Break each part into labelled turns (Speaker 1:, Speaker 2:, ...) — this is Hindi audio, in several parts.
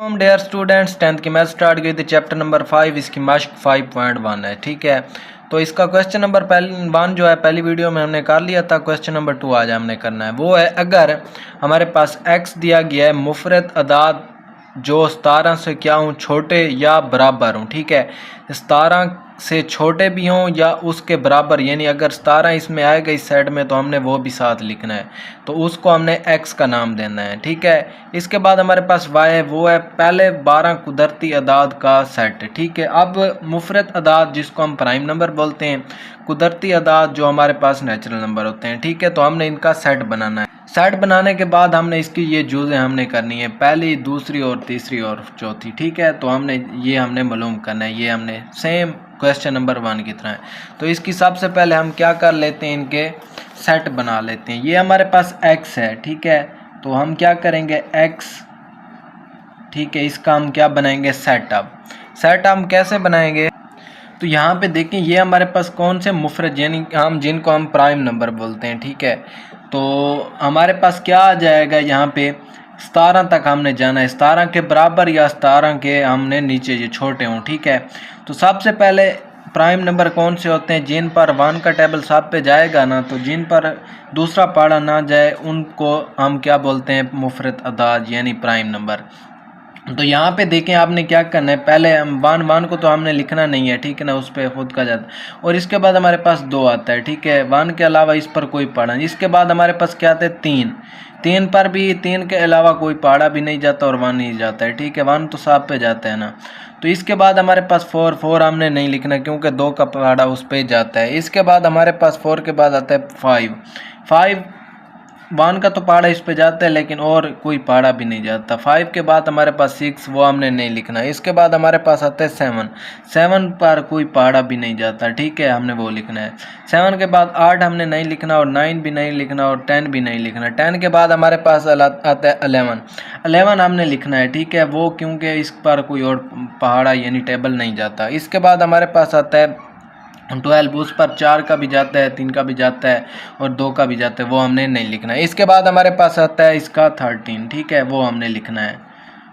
Speaker 1: हम डेयर स्टूडेंट्स 10th की मैथ स्टार्ट की थी चैप्टर नंबर 5 इसकी मश्क 5.1 है। ठीक है, तो इसका क्वेश्चन नंबर 1 जो है पहली वीडियो में हमने कर लिया था। क्वेश्चन नंबर 2 आज हमने करना है, वो है अगर हमारे पास x दिया गया है मुफरत अदाद जो 17 से क्या हूँ छोटे या बराबर हूँ। ठीक है, 17 से छोटे भी हों या उसके बराबर, यानी अगर 17 इसमें आएगा इस साइड में तो हमने वो भी साथ लिखना है, तो उसको हमने x का नाम देना है। ठीक है, इसके बाद हमारे पास y है, वो है पहले 12 कुदरती अदाद का सेट। ठीक है, अब मुफरत अदाद जिसको हम प्राइम नंबर बोलते हैं, कुदरती अदाद जो हमारे पास नेचुरल नंबर होते हैं। ठीक है, तो हमने इनका सेट बनाना है। सेट बनाने के बाद हमने इसकी ये जुज़ें हमने करनी है, पहली, दूसरी और तीसरी और चौथी। ठीक है, तो हमने मालूम करना है, ये हमने सेम क्वेश्चन नंबर 1 की तरह है। तो इसकी सबसे पहले हम क्या कर लेते हैं, इनके सेट बना लेते हैं। ये हमारे पास x है। ठीक है, तो हम क्या करेंगे x, ठीक है, इसका हम क्या बनाएंगे, सेट। अब सेट हम कैसे बनाएंगे, तो यहाँ पे देखें ये हमारे पास कौन से मुफरद यानी हम जिनको हम प्राइम नंबर बोलते हैं। ठीक है, तो हमारे पास क्या आ जाएगा, यहाँ पे 17 तक हमने जाना है, 17 के बराबर या 17 के हमने नीचे ये छोटे हों। ठीक है, तो सबसे पहले प्राइम नंबर कौन से होते हैं, जिन पर 1 का टेबल सब पे जाएगा ना, तो जिन पर दूसरा पहाड़ा ना जाए उनको हम क्या बोलते हैं, मुफरत अदाद यानी प्राइम नंबर। तो यहाँ पे देखें आपने क्या करना है, पहले हम 1 को तो हमने लिखना नहीं है, ठीक है ना, उस पर खुद का जाता, और इसके बाद हमारे पास 2 आता है। ठीक है, 1 के अलावा इस पर कोई पहाड़ा नहीं। इसके बाद हमारे पास क्या आता है, 3 पर भी 3 के अलावा कोई पहाड़ा भी नहीं जाता और 1 नहीं जाता है। ठीक है, 1 तो साफ पे जाता है ना। तो इसके बाद हमारे पास 4 हमने नहीं लिखना क्योंकि 2 का पहाड़ा उस पर जाता है। इसके बाद हमारे पास 4 के बाद आता है 5 1 का तो पहाड़ा इस पे जाता है लेकिन और कोई पहाड़ा भी नहीं जाता। 5 के बाद हमारे पास 6, वो हमने नहीं लिखना। इसके बाद हमारे पास आता है 7 पर कोई पहाड़ा भी नहीं जाता। ठीक है, हमने वो लिखना है। 7 के बाद 8 हमने नहीं लिखना और 9 भी नहीं लिखना और 10 भी नहीं लिखना। 10 के बाद हमारे पास आता है 11 हमने लिखना है। ठीक है, वो क्योंकि इस पर कोई और पहाड़ा यानी टेबल नहीं जाता। इसके बाद हमारे पास आता है 12, उस पर 4 का भी जाता है, 3 का भी जाता है और 2 का भी जाता है, वो हमने नहीं लिखना है। इसके बाद हमारे पास आता है इसका 13। ठीक है, वो हमने लिखना है,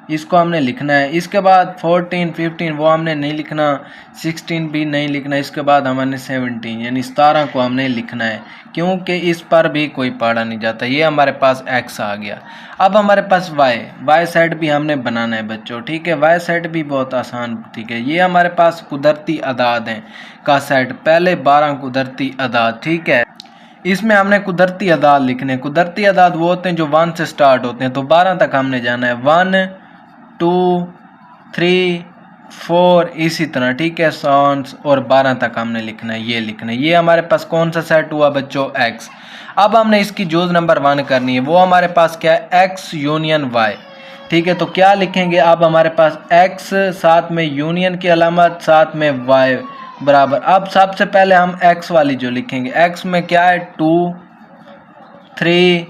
Speaker 1: इसको हमने लिखना है। इसके बाद 14, 15 वो हमने नहीं लिखना, 16 भी नहीं लिखना। इसके बाद हमने 17 यानी 17 को हमने लिखना है क्योंकि इस पर भी कोई पहाड़ा नहीं जाता। ये हमारे पास x आ गया। अब हमारे पास y सेट भी हमने बनाना है बच्चों। ठीक है, y सेट भी बहुत आसान। ठीक है, ये हमारे पास कुदरती अदाद हैं का सेट, पहले 12 कुदरती अदाद। ठीक है, इसमें हमने कुदरती अदाद लिखने। कुदरती अदाद वो होते हैं जो 1 से स्टार्ट होते हैं, तो 12 तक हमने जाना है, 1 2 3 4 इसी तरह। ठीक है, सॉन्स और 12 तक हमने लिखना है, ये लिखना है। ये हमारे पास कौन सा सेट हुआ बच्चों, x। अब हमने इसकी जोज नंबर 1 करनी है, वो हमारे पास क्या है, x यूनियन y। ठीक है, तो क्या लिखेंगे, अब हमारे पास x साथ में यूनियन की अलामत साथ में y बराबर। अब सबसे पहले हम x वाली जो लिखेंगे, x में क्या है 2 3,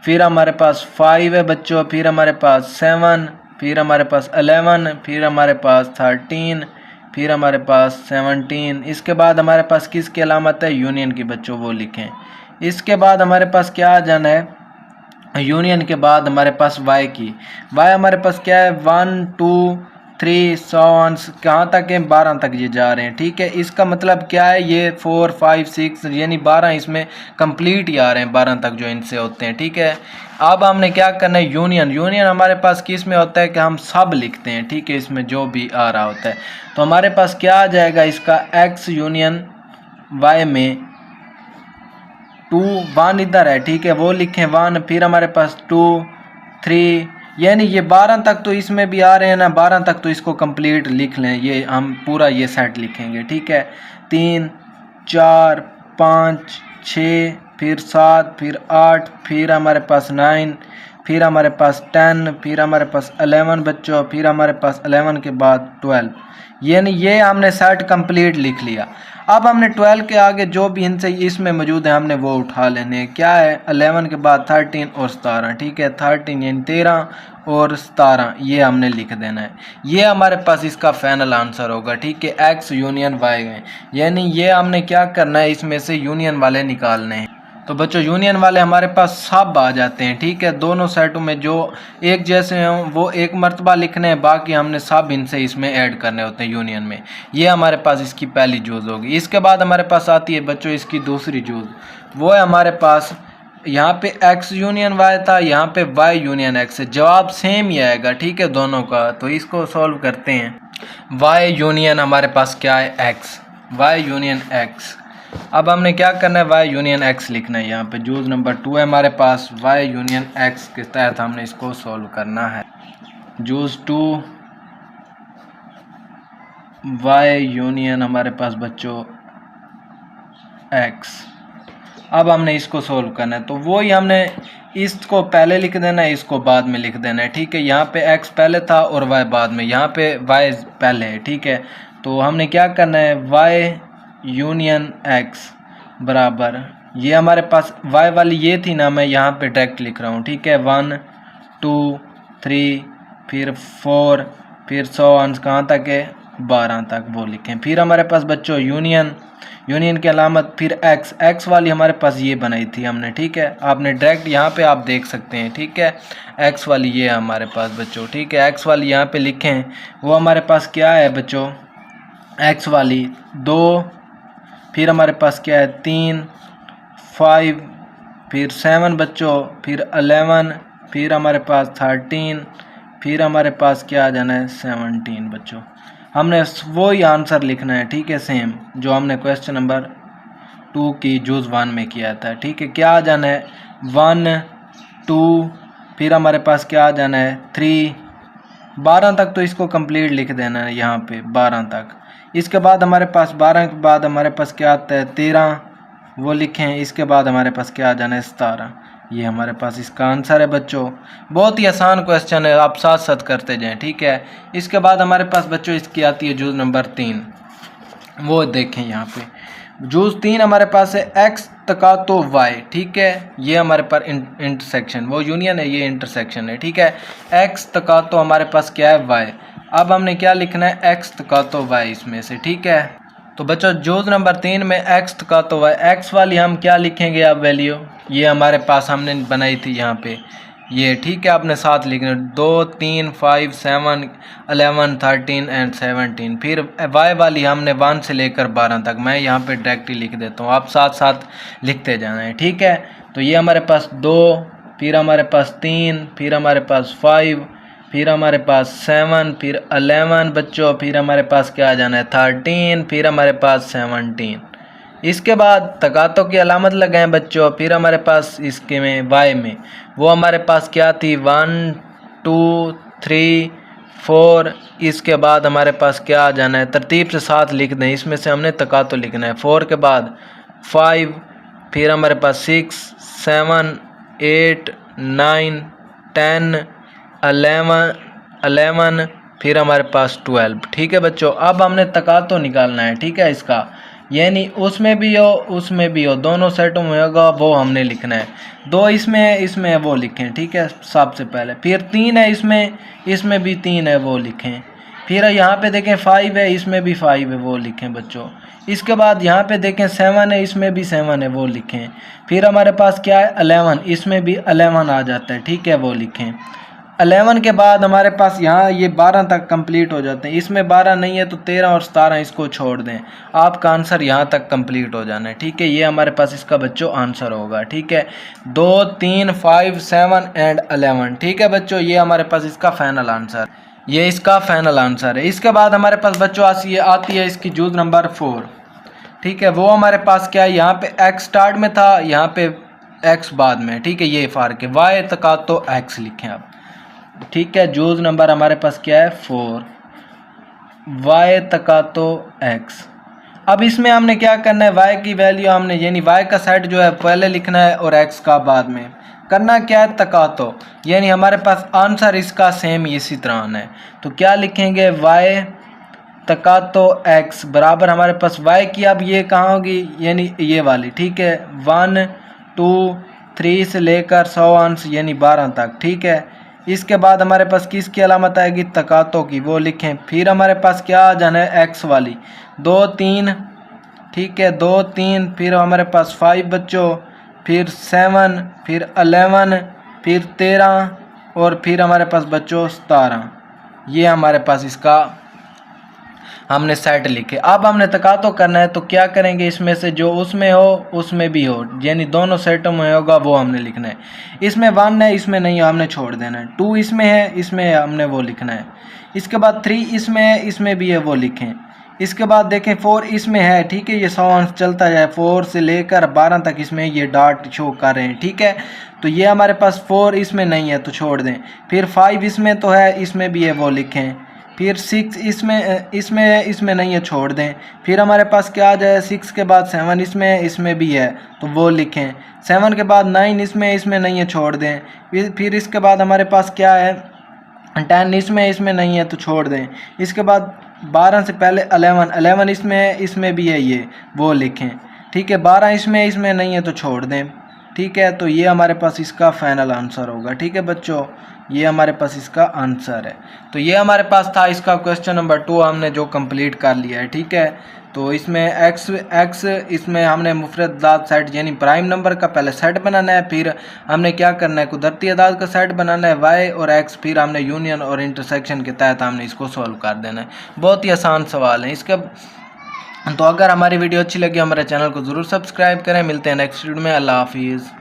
Speaker 1: फिर हमारे पास 5 है बच्चों, फिर हमारे पास 7, फिर हमारे पास 11, फिर हमारे पास 13, फिर हमारे पास 17। इसके बाद हमारे पास किसकी अलामत है, यूनियन की बच्चों, वो लिखें। इसके बाद हमारे पास क्या आ जाना है, यूनियन के बाद हमारे पास y की। y हमारे पास क्या है 1 2 3 सॉन्स कहाँ तक है, 12 तक ये जा रहे हैं। ठीक है, इसका मतलब क्या है, ये 4 5 6 यानी 12 इसमें कंप्लीट ही आ रहे हैं, 12 तक जो इनसे होते हैं। ठीक है, अब हमने क्या करना है, यूनियन हमारे पास किस में होता है कि हम सब लिखते हैं। ठीक है, इसमें जो भी आ रहा होता है, तो हमारे पास क्या आ जाएगा, इसका x यूनियन y में 2 1 इधर है। ठीक है, वो लिखें 1, फिर हमारे पास 2 3 यानी ये 12 तक तो इसमें भी आ रहे हैं ना, 12 तक तो इसको कंप्लीट लिख लें, ये हम पूरा ये सेट लिखेंगे। ठीक है, 3 4 5 6, फिर 7, फिर 8, फिर हमारे पास 9, फिर हमारे पास 10, फिर हमारे पास 11 बच्चों, फिर हमारे पास 11 के बाद 12, यानी ये हमने सेट कंप्लीट लिख लिया। अब हमने 12 के आगे जो भी इनसे इसमें मौजूद है हमने वो उठा लेने हैं। क्या है, 11 के बाद 13 और 17। ठीक है, 13 यानी 13 और 17 ये हमने लिख देना है। ये हमारे पास इसका फाइनल आंसर होगा। ठीक है, x यूनियन y है, यानी ये हमने क्या करना है, इसमें से यूनियन वाले निकालने हैं। तो बच्चों यूनियन वाले हमारे पास सब आ जाते हैं, ठीक है। दोनों सेटों में जो एक जैसे हों वो एक मरतबा लिखने हैं, बाकी हमने सब इनसे इसमें ऐड करने होते हैं यूनियन में। ये हमारे पास इसकी पहली जूज़ होगी। इसके बाद हमारे पास आती है बच्चों इसकी दूसरी जूज़, वो है हमारे पास यहाँ पे x यूनियन y था, यहाँ पे y यूनियन x है। जवाब सेम ही आएगा, ठीक है, दोनों का। तो इसको सॉल्व करते हैं। y यूनियन हमारे पास क्या है, x, y यूनियन x। अब हमने क्या करना है, y यूनियन x लिखना है। यहाँ पे जूज़ नंबर 2 है हमारे पास, y यूनियन x के तहत हमने इसको सॉल्व करना है। जूज़ 2 y यूनियन हमारे पास बच्चों x। अब हमने इसको सोल्व करना है, तो वो ही हमने इसको पहले लिख देना है, इसको बाद में लिख देना है, ठीक है। यहाँ पे x पहले था और y बाद में, यहाँ पे y पहले है, ठीक है। तो हमने क्या करना है, y यूनियन x बराबर, ये हमारे पास y वाली ये थी ना, मैं यहाँ पे डायरेक्ट लिख रहा हूँ, ठीक है। 1 2 3 फिर 4 फिर 100 अंश कहाँ तक है, 12 तक, वो लिखें। फिर हमारे पास बच्चों यूनियन की अलामत, फिर x वाली हमारे पास ये बनाई थी हमने, ठीक है। आपने डायरेक्ट यहाँ पे आप देख सकते हैं, ठीक है। x वाली ये है हमारे पास बच्चों, ठीक है। x वाली यहाँ पे लिखें, वो हमारे पास क्या है बच्चों, x वाली 2, फिर हमारे पास क्या है 3 5 फिर 7 बच्चों, फिर 11, फिर हमारे पास 13, फिर हमारे पास क्या आ जाना है 17 बच्चों। हमने वो ही आंसर लिखना है, ठीक है, सेम जो हमने क्वेश्चन नंबर 2 की जूज़ 1 में किया था, ठीक है। क्या आ जाना है 1 2, फिर हमारे पास क्या आ जाना है 3, 12 तक तो इसको कंप्लीट लिख देना है यहाँ पे 12 तक। इसके बाद हमारे पास 12 के बाद हमारे पास क्या आता है 13, वो लिखें। इसके बाद हमारे पास क्या आ जाना है 17, ये हमारे पास इसका आंसर है बच्चों। बहुत ही आसान क्वेश्चन है, आप साथ साथ करते जाएं, ठीक है। इसके बाद हमारे पास बच्चों इसकी आती है जूज़ नंबर 3, वो देखें यहाँ पे जूज़ 3 हमारे पास है x तका तो y, ठीक है। ये हमारे पास इंटरसेक्शन, वो यूनियन है, ये इंटरसेक्शन है, ठीक है। x तका तो हमारे पास क्या है y। अब हमने क्या लिखना है x तका तो y इसमें से, ठीक है। तो बच्चों जूज़ नंबर 3 में x तका तो y, x वाली हम क्या लिखेंगे अब वैल्यू, ये हमारे पास हमने बनाई थी यहाँ पे ये, ठीक है। आपने साथ लिखना 2 3 5 7 11 13 एंड 17। फिर y वाली हमने 1 से लेकर 12 तक, मैं यहाँ पे डायरेक्टली लिख देता हूँ, आप साथ साथ लिखते जाना है, ठीक है। तो ये हमारे पास 2, फिर हमारे पास 3, फिर हमारे पास 5, फिर हमारे पास 7, फिर 11 बच्चों, फिर हमारे पास क्या आ जाना है 13, फिर हमारे पास 17। इसके बाद तकातों की अलामत लगाएं बच्चों। फिर हमारे पास इसके में y में वो हमारे पास क्या थी 1 2 3 4। इसके बाद हमारे पास क्या आ जाना है, तरतीब से साथ लिख दें, इसमें से हमने तकातो लिखना है। 4 के बाद 5, फिर हमारे पास 6 7 8 9 10 11, फिर हमारे पास 12, ठीक है बच्चों। अब हमने तकातो निकालना है, ठीक है इसका, यानी उसमें भी हो उसमें भी हो, दोनों सेटों में होगा वो हमने लिखना है। 2 इसमें वो लिखें, ठीक है सबसे पहले। फिर 3 है इसमें भी 3 है वो लिखें। फिर यहाँ पे देखें 5 है, इसमें भी 5 है वो लिखें बच्चों। इसके बाद यहाँ पे देखें 7 है, इसमें भी 7 है वो लिखें। फिर हमारे पास क्या है 11, इसमें भी 11 आ जाता है, ठीक है, वो लिखें। 11 के बाद हमारे पास यहाँ ये 12 तक कंप्लीट हो जाते हैं। इसमें 12 नहीं है तो 13 और 17 इसको छोड़ दें, आपका आंसर यहाँ तक कंप्लीट हो जाना है, ठीक है। ये हमारे पास इसका बच्चों आंसर होगा, ठीक है। 2 3 5 7 एंड 11, ठीक है बच्चों। ये हमारे पास इसका फाइनल आंसर, ये इसका फाइनल आंसर है। इसके बाद हमारे पास बच्चों आती है इसकी जूज़ नंबर 4, ठीक है। वो हमारे पास क्या है, यहाँ पे x स्टार्ट में था, यहाँ पे x बाद में, ठीक है, ये फ़र्क है। y तका तो x लिखें आप, ठीक है। जूज़ नंबर हमारे पास क्या है 4, y तका तो x। अब इसमें हमने क्या करना है, y की वैल्यू हमने यानी y का सेट जो है पहले लिखना है और x का बाद में। करना क्या है तका तो, यानी हमारे पास आंसर इसका सेम इसी तरह आना है। तो क्या लिखेंगे y तका तो x बराबर हमारे पास y की, अब ये कहाँ होगी, यानी ये वाली, ठीक है। 1 2 3 से लेकर 100 अंश यानी 12 तक, ठीक है। इसके बाद हमारे पास किसकी अलामत आएगी, तकातों की, वो लिखें। फिर हमारे पास क्या आ जाना है x वाली 2 3, ठीक है, 2 3, फिर हमारे पास 5 बच्चों, फिर 7, फिर 11, फिर 13 और फिर हमारे पास बच्चों 17। ये हमारे पास इसका हमने सेट लिखे। अब हमने तकातो करना है, तो क्या करेंगे, इसमें से जो उसमें हो उसमें भी हो, यानी दोनों सेटों में होगा वो हमने लिखना है। इसमें 1 है, इसमें नहीं, हमने छोड़ देना है। 2 इसमें है, इसमें हमने वो लिखना है। इसके बाद 3 इसमें है, इसमें भी है, वो लिखें। इसके बाद देखें 4 इसमें है, ठीक है, ये 100 अंश चलता जाए, 4 से लेकर 12 तक इसमें ये डॉट शो कर रहे हैं, ठीक है। तो ये हमारे पास 4 इसमें नहीं है तो छोड़ दें। फिर 5 इसमें तो है, इसमें भी है, वो लिखें। फिर 6 इसमें नहीं है, छोड़ दें। फिर हमारे पास क्या आ जाए, 6 के बाद 7 इसमें भी है तो वो लिखें। 7 के बाद 9 इसमें नहीं है, छोड़ दें। फिर इसके बाद हमारे पास क्या है, 10 इसमें नहीं है तो छोड़ दें। इसके बाद 12 से पहले 11 इसमें भी है, ये वो लिखें, ठीक है। 12 इसमें नहीं है तो छोड़ दें, ठीक है। तो ये हमारे पास इसका फाइनल आंसर होगा, ठीक है बच्चों, ये हमारे पास इसका आंसर है। तो ये हमारे पास था इसका क्वेश्चन नंबर 2, हमने जो कंप्लीट कर लिया है, ठीक है। तो इसमें एक्स इसमें हमने मुफरद अदाद सेट यानी प्राइम नंबर का पहले सेट बनाना है, फिर हमने क्या करना है, कुदरती अदाद का सेट बनाना है वाई और एक्स, फिर हमने यूनियन और इंटरसेक्शन के तहत हमने इसको सॉल्व कर देना है। बहुत ही आसान सवाल है इसका। तो अगर हमारी वीडियो अच्छी लगी हमारे चैनल को ज़रूर सब्सक्राइब करें। मिलते हैं नेक्स्ट वीडियो में। अल्लाह हाफिज़।